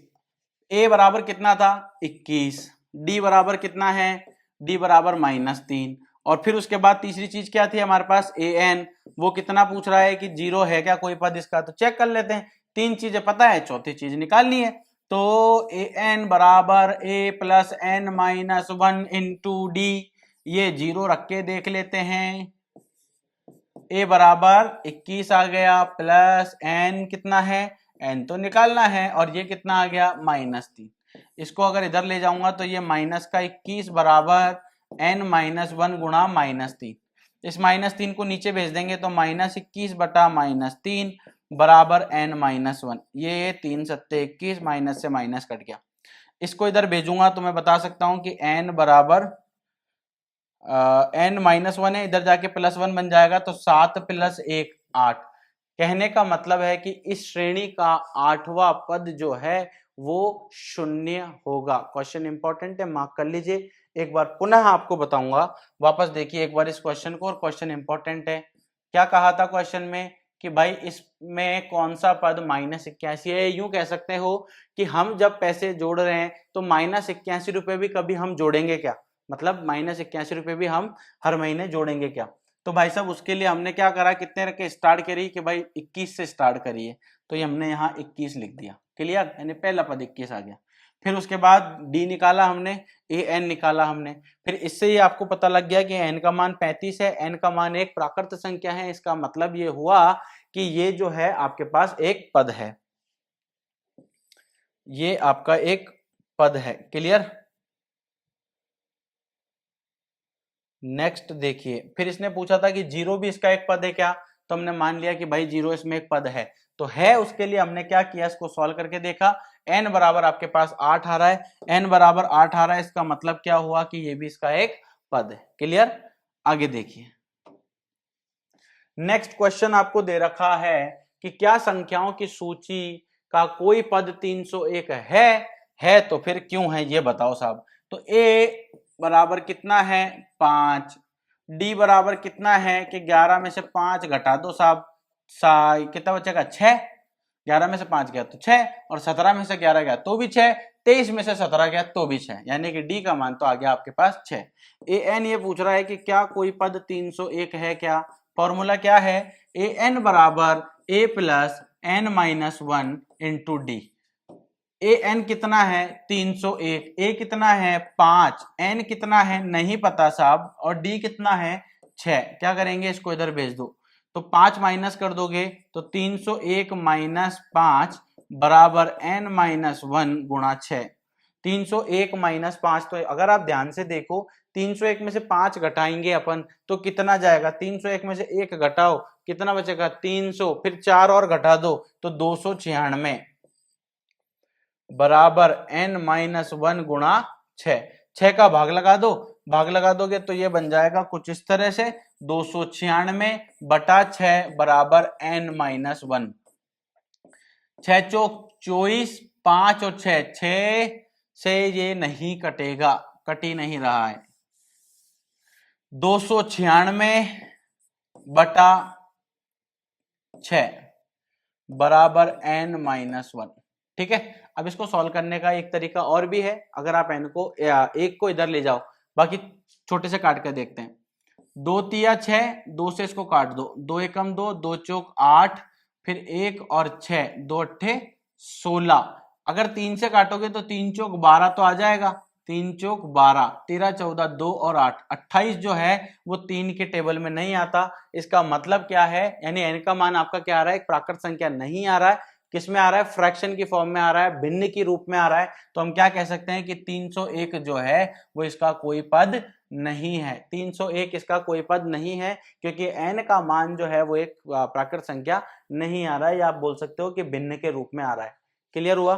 a बराबर कितना था 21, d बराबर कितना है, d बराबर -3, और फिर उसके बाद तीसरी चीज क्या थी हमारे पास an, वो कितना पूछ रहा है कि 0 है क्या कोई पद इसका, तो चेक कर लेते हैं। 3 चीजें पता है, चौथी चीज निकालनी है, तो an बराबर a plus n minus 1 into d, ये 0 रख के देख लेते हैं। a बराबर 21 आ गया, प्लस n कितना है, n तो निकालना है, और ये कितना आ गया -3। इसको अगर इधर ले जाऊंगा तो ये माइनस का 21 बराबर n माइनस 1 गुणा -3, इस -3 को नीचे भेज देंगे तो -21 बटा -3 बराबर n माइनस 1, ये 3 सत्ते 21, माइनस से माइनस कट गया। इसको इधर भेजूंगा तो मैं बता सकता हूं कि n बराबर n -1 है, इधर जाके +1 बन जाएगा, तो 7 + 1 8। कहने का मतलब है कि इस श्रेणी का 8वां पद जो है वो शून्य होगा। क्वेश्चन इंपॉर्टेंट है, मार्क कर लीजिए। एक बार पुनः आपको बताऊंगा, वापस देखिए एक बार इस क्वेश्चन को, और क्वेश्चन इंपॉर्टेंट है। क्या कहा था क्वेश्चन में कि भाई इसमें कौन सा पद -81 है। यूं कह सकते हो कि हम जब पैसे जोड़ रहे हैं तो -81 रुपए भी कभी हम जोड़ेंगे क्या, मतलब -81 रुपए भी हम हर महीने जोड़ेंगे क्या। तो भाई साहब उसके लिए हमने क्या करा, कितने रख के स्टार्ट करी कि भाई 21 से स्टार्ट करिए, तो ये हमने यहाँ 21 लिख दिया, क्लियर, यानी पहला पद 21 आ गया। फिर उसके बाद डी निकाला हमने, ए एन निकाला हमने, फिर इससे ही आपको पता लग गया कि एन का मान 35 है, एन का मान एक प्राकृत संख्या है। इसका मतलब ये हुआ कि ये जो है आपके पास एक पद है, ये आपका एक पद है, क्लियर। नेक्स्ट देखिए, फिर इसने पूछा था कि 0 भी इसका एक पद है क्या, तो हमने मान लिया कि भाई 0 इसमें एक पद है, तो है उसके लिए हमने क्या किया, इसको सॉल्व करके देखा। n बराबर आपके पास 8 आ रहा है, n बराबर 8 आ रहा है, इसका मतलब क्या हुआ कि ये भी इसका एक पद है, क्लियर। आगे देखिए, नेक्स्ट क्वेश्चन आपको दे रखा है कि क्या संख्याओं की सूची का कोई पद 301 है तो फिर क्यों है ये बताओ साहब। तो a बराबर कितना है 5, d बराबर कितना है कि 11 में से 5 घटा दो साहब, कितना बचेगा 6, 11 में से 5 गया तो 6, और 17 में से 11 गया तो भी 6, 23 में से 17 गया तो भी 6, यानी कि d का मान तो आ गया आपके पास 6। an ये पूछ रहा है कि क्या कोई पद 301 है क्या। फॉर्मूला क्या है, an बराबर a plus n minus 1 into D. an कितना है 301, a कितना है 5, n कितना है नहीं पता साहब, और d कितना है 6। क्या करेंगे, इसको इधर भेज दो, तो 5 माइनस कर दोगे तो 301 माइनस 5 बराबर n माइनस 1 गुणा 6। 301 माइनस 5, तो अगर आप ध्यान से देखो 301 में से 5 घटाएंगे अपन तो कितना जाएगा, 301 में से 1 घटाओ कितना बचेगा 300, फिर 4 और घटा दो तो 296 बराबर n माइनस 1 गुणा 6। 6 का भाग लगा दो, भाग लगा दोगे तो ये बन जाएगा कुछ इस तरह से 296 बटा 6 बराबर n माइनस 1। 6 चौक 24, 5 और 6, 6 से ये नहीं कटेगा, कट ही नहीं रहा है। 296 बटा 6 बराबर n माइनस 1, ठीक है। अब इसको सॉल्व करने का एक तरीका और भी है, अगर आप n को एक को इधर ले जाओ, बाकी छोटे से काट कर देखते हैं। 2 तिया 6, 2 से इसको काट दो, 2 एकम 2, 2 चौक 8, फिर 1 और 6, 2 अट्ठे 16। अगर 3 से काटोगे तो 3 चौक 12 तो आ जाएगा, 3 चौक 12, 13 14 2 और 8 28 जो है वो 3 के टेबल में नहीं आता। इसका मतलब क्या है, यानी n का मान आपका क्या आ रहा है, एक प्राकृत संख्या नहीं आ रहा है, किस में आ रहा है, फ्रैक्शन की फॉर्म में आ रहा है, भिन्न की रूप में आ रहा है, तो हम क्या कह सकते हैं कि 301 जो है वो इसका कोई पद नहीं है। 301 इसका कोई पद नहीं है क्योंकि n का मान जो है वो एक प्राकृत संख्या नहीं आ रहा है, या आप बोल सकते हो कि भिन्न के रूप में आ रहा है। क्लियर हुआ?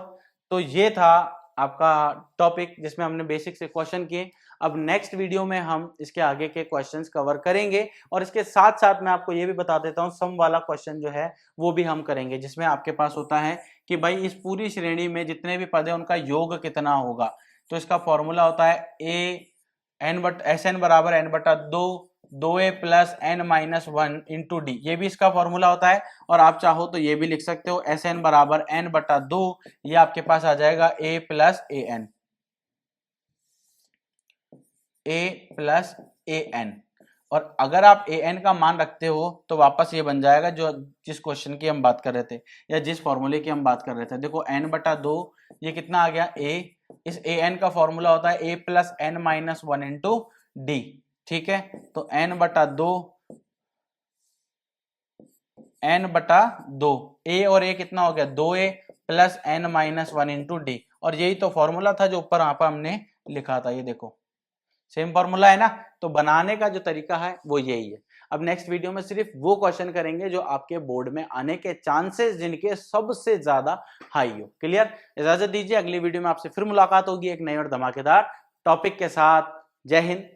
तो ये था आपका टॉपिक जिसमें हमने बेसिक से क्वेश्चन किए। अब नेक्स्ट वीडियो में हम इसके आगे के क्वेश्चंस कवर करेंगे, और इसके साथ साथ मैं आपको ये भी बता देता हूं सम वाला क्वेश्चन जो है वो भी हम करेंगे, जिसमें आपके पास होता है कि भाई इस पूरी श्रेणी में जितने भी पद है उनका योग कितना होगा। तो इसका फॉर्मूला होता है एस एन बराबर एन बटा 2a plus N minus 1 into d, ये भी इसका फॉर्मूला होता है। और आप चाहो तो ये भी लिख सकते हो एस एन बराबर एन बटा 2, ये आपके पास आ जाएगा a प्लस ए एन। और अगर आप ए एन का मान रखते हो तो वापस ये बन जाएगा जो जिस क्वेश्चन की हम बात कर रहे थे या जिस फॉर्मूले की हम बात कर रहे थे। देखो एन बटा 2 ये कितना आ गया a, इस ए एन का फॉर्मूला होता है a plus N minus 1 into d. ठीक है, तो n बटा 2 a और a कितना हो गया 2a plus N minus 1 into d, और यही तो फॉर्मूला था जो ऊपर यहाँ पर हमने लिखा था। ये देखो सेम फॉर्मूला है ना, तो बनाने का जो तरीका है वो यही है। अब नेक्स्ट वीडियो में सिर्फ वो क्वेश्चन करेंगे जो आपके बोर्ड में आने के चांसेस जिनके सबसे ज्यादा हाई हो। क्लियर? इजाजत दीजिए, अगली वीडियो में आपसे फिर मुलाकात होगी एक नई और धमाकेदार टॉपिक के साथ। जय हिंद,